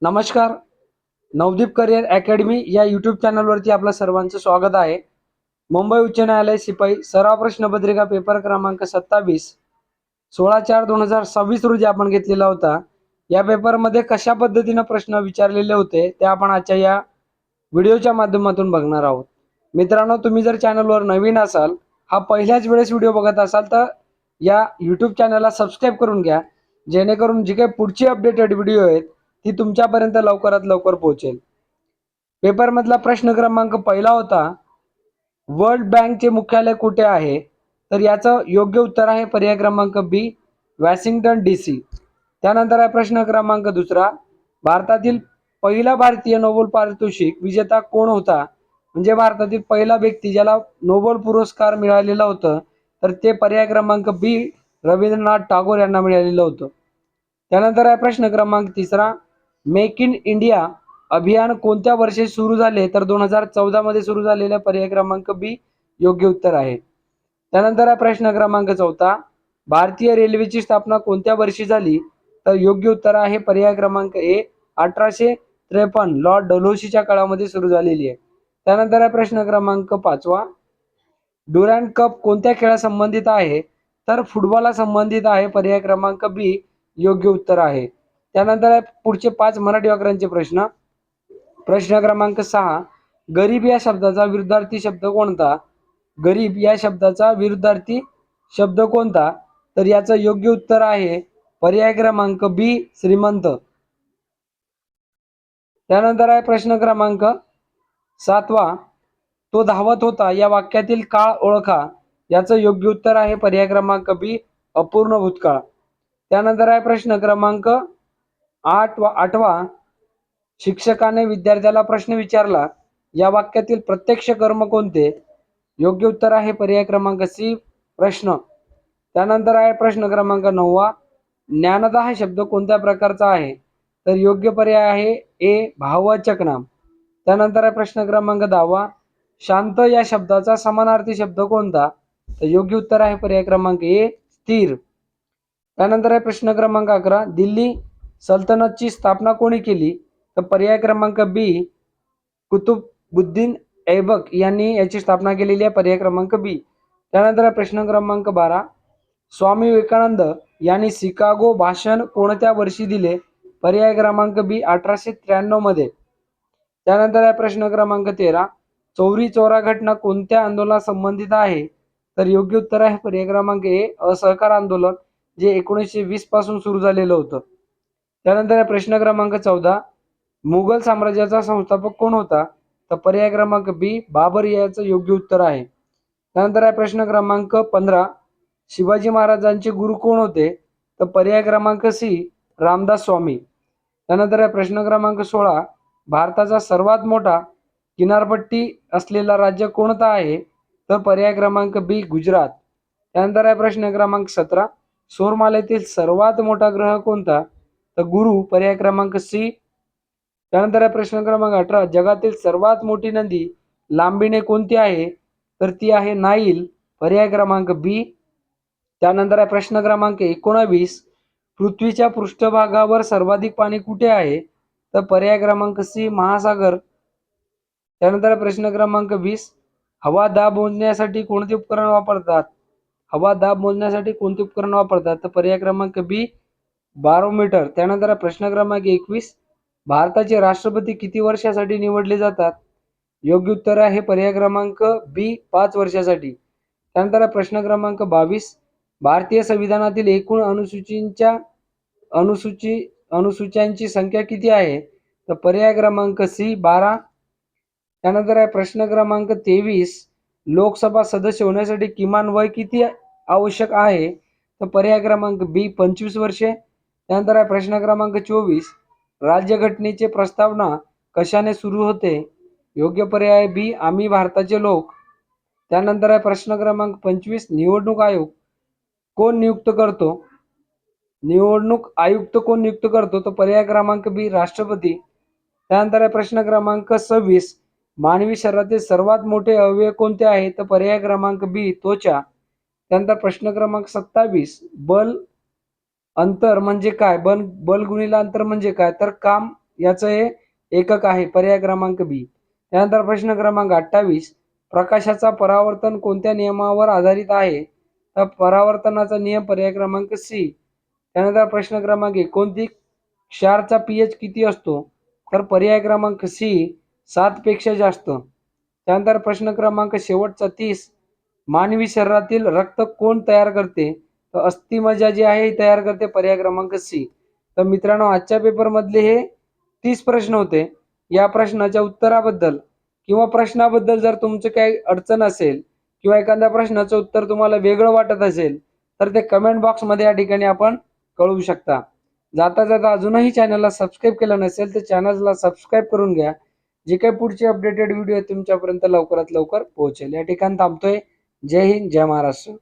नमस्कार. Navdeep career academy या YouTube चॅनलवरती आपलं सर्वांचं स्वागत आहे. मुंबई उच्च न्यायालय शिपाई सराव प्रश्नपत्रिका पेपर क्रमांक 27 16/4/2026 रोजी आपण घेतलेला होता. या पेपरमध्ये कशा पद्धतीने प्रश्न विचारलेले होते ते आपण आजच्या या व्हिडिओच्या माध्यमातून बघणार आहोत. मित्रांनो, तुम्ही जर चॅनलवर नवीन असाल, हा पहिल्याच वेळेस व्हिडिओ बघत असाल तर या यूट्यूब चॅनलला सबस्क्राईब करून घ्या, जेणेकरून जी काही पुढची अपडेटेड व्हिडिओ आहेत ती तुमच्यापर्यंत लवकरात लवकर पोहोचेल. पेपरमधला प्रश्न क्रमांक पहिला होता, वर्ल्ड बँकचे मुख्यालय कुठे आहे? तर याचं योग्य उत्तर आहे पर्याय क्रमांक बी, वॉशिंग्टन DC. त्यानंतर आहे प्रश्न क्रमांक दुसरा, भारतातील पहिला भारतीय नोबेल पारितोषिक विजेता कोण होता? म्हणजे भारतातील पहिला व्यक्ती ज्याला नोबेल पुरस्कार मिळालेला होता, तर ते पर्याय क्रमांक बी, रवींद्रनाथ टागोर यांना मिळालेलं होतं. त्यानंतर आहे प्रश्न क्रमांक तिसरा, मेक इन इंडिया अभियान कोणत्या वर्षी सुरू झाले? तर 2014 मध्ये सुरू झालेल्या पर्याय क्रमांक बी योग्य उत्तर आहे. त्यानंतर आहे प्रश्न क्रमांक चौथा, भारतीय रेल्वेची स्थापना कोणत्या वर्षी झाली? तर योग्य उत्तर आहे पर्याय क्रमांक ए, 1853 लॉर्ड डलहौसीच्या काळामध्ये सुरू झालेली आहे. त्यानंतर आहे प्रश्न क्रमांक पाचवा, ड्युरँड कप कोणत्या खेळासंबंधित आहे? तर फुटबॉलला संबंधित आहे, पर्याय क्रमांक बी योग्य उत्तर आहे. त्यानंतर आहे पुढचे 5 मराठी व्याकरणचे प्रश्न. प्रश्न क्रमांक 6, गरीब या शब्दाचा विरुद्धार्थी शब्द कोणता? गरीब या शब्दाचा विरुद्धार्थी शब्द कोणता? तर याचं योग्य उत्तर आहे पर्याय क्रमांक बी, श्रीमंत. त्यानंतर आहे प्रश्न क्रमांक 7वा, तो धावत होता या वाक्यातील काळ ओळखा. याचं योग्य उत्तर आहे पर्याय क्रमांक बी, अपूर्ण भूतकाळ. त्यानंतर आहे प्रश्न क्रमांक 8वा, शिक्षकाने विद्यार्थ्याला प्रश्न विचारला, या वाक्यातील प्रत्यक्ष कर्म कोणते? योग्य उत्तर आहे पर्याय क्रमांक सी, प्रश्न. त्यानंतर आहे प्रश्न क्रमांक 9वा, ज्ञानदा हा शब्द कोणत्या प्रकारचा आहे? तर योग्य पर्याय आहे ए, भाववाचक नाम. त्यानंतर आहे प्रश्न क्रमांक 10वा, शांत या शब्दाचा समानार्थी शब्द कोणता? तर योग्य उत्तर आहे पर्याय क्रमांक ए, स्थिर. त्यानंतर आहे प्रश्न क्रमांक 11, दिल्ली सल्तनतची स्थापना कोणी केली? तर पर्याय क्रमांक बी, कुतुबुद्दीन ऐबक यांनी याची स्थापना केलेली आहे, पर्याय क्रमांक बी. त्यानंतर प्रश्न क्रमांक 12, स्वामी विवेकानंद यांनी शिकागो भाषण कोणत्या वर्षी दिले? पर्याय क्रमांक बी, 1893 मध्ये. त्यानंतर आहे प्रश्न क्रमांक 13, चौरी चौरा घटना कोणत्या आंदोलना संबंधित आहे? तर योग्य उत्तर आहे पर्याय क्रमांक ए, असहकार आंदोलन, जे 1920 पासून सुरू झालेलं होतं. त्यानंतर आहे प्रश्न क्रमांक 14, मुघल साम्राज्याचा संस्थापक कोण होता? तर पर्याय क्रमांक बी, बाबर याचं योग्य उत्तर आहे. त्यानंतर आहे प्रश्न क्रमांक 15, शिवाजी महाराजांचे गुरु कोण होते? तर पर्याय क्रमांक सी, रामदास स्वामी. त्यानंतर आहे प्रश्न क्रमांक 16, भारताचा सर्वात मोठा किनारपट्टी असलेला राज्य कोणता आहे? तर पर्याय क्रमांक बी, गुजरात. त्यानंतर आहे प्रश्न क्रमांक 17, सौरमालेतील सर्वात मोठा ग्रह कोणता? तर गुरु, पर्याय क्रमांक सी. त्यानंतर आहे प्रश्न क्रमांक 18, जगातील सर्वात मोठी नदी लांबीने कोणती आहे? तर ती आहे नाईल, पर्याय क्रमांक बी. त्यानंतर आहे प्रश्न क्रमांक 19, पृथ्वीच्या पृष्ठभागावर सर्वाधिक पाणी कुठे आहे? तर पर्याय क्रमांक सी, महासागर. त्यानंतर प्रश्न क्रमांक 20, हवा दाब मोजण्यासाठी कोणते उपकरण वापरतात? हवा दाब मोजण्यासाठी कोणते उपकरण वापरतात? तर पर्याय क्रमांक बी, बॅरोमीटर. त्यानंतर प्रश्न क्रमांक 21, भारताचे राष्ट्रपती किती वर्षासाठी निवडले जातात? योग्य उत्तर आहे पर्याय क्रमांक बी, 5 वर्षासाठी. त्यानंतर प्रश्न क्रमांक 22, भारतीय संविधानातील एकूण अनुसूच्यांची संख्या किती आहे? तर पर्याय क्रमांक सी, 12. त्यानंतर आहे प्रश्न क्रमांक 23, लोकसभा सदस्य होण्यासाठी किमान वय किती आवश्यक आहे? तर पर्याय क्रमांक बी, 25 वर्षे. त्यानंतर आहे प्रश्न क्रमांक 24, राज्यघटनेचे प्रस्तावना कशाने सुरू होते? योग्य पर्याय बी, आम्ही भारताचे लोक. त्यानंतर आहे प्रश्न क्रमांक 25, निवडणूक आयोग कोण नियुक्त करतो? निवडणूक आयुक्त कोण नियुक्त करतो? तर पर्याय क्रमांक बी, राष्ट्रपती. त्यानंतर आहे प्रश्न क्रमांक 26, मानवी शरीरातील सर्वात मोठे अवयव कोणते आहे? तर पर्याय क्रमांक बी, त्वचा. त्यानंतर प्रश्न क्रमांक 27, बल अंतर म्हणजे काय? बल गुणिले अंतर म्हणजे काय? तर काम याचं हे एकक आहे, पर्याय क्रमांक बी. त्यानंतर प्रश्न क्रमांक 28, प्रकाशाचा परावर्तन कोणत्या नियमावर आधारित आहे? तर परावर्तनाचा नियम, पर्याय क्रमांक सी. त्यानंतर प्रश्न क्रमांक 29, क्षारचा पीएच किती असतो? तर पर्याय क्रमांक सी, 7 पेक्षा जास्त. त्यानंतर प्रश्न क्रमांक शेवटचा 30, मानवी शरीरातील रक्त कोण तयार करते? तर अस्थिमज्जा जी आहे ही तयार करते, पर्याय क्रमांक सी. तर मित्रांनो, आजच्या पेपरमधले हे 30 प्रश्न होते. या प्रश्नाच्या उत्तराबद्दल किंवा प्रश्नाबद्दल जर तुमचं काही अडचण असेल किंवा एखाद्या प्रश्नाचं उत्तर तुम्हाला वेगळं वाटत असेल तर ते कमेंट बॉक्समध्ये या ठिकाणी आपण कळवू शकता. जाता जाता अजूनही चॅनलला सबस्क्राईब केलं नसेल तर चॅनलला सबस्क्राईब करून घ्या. जे काही पुढचे अपडेटेड व्हिडिओ तुमच्यापर्यंत लवकरात लवकर पोहोचेल. या ठिकाणी थांबतोय. जय हिंद, जय महाराष्ट्र.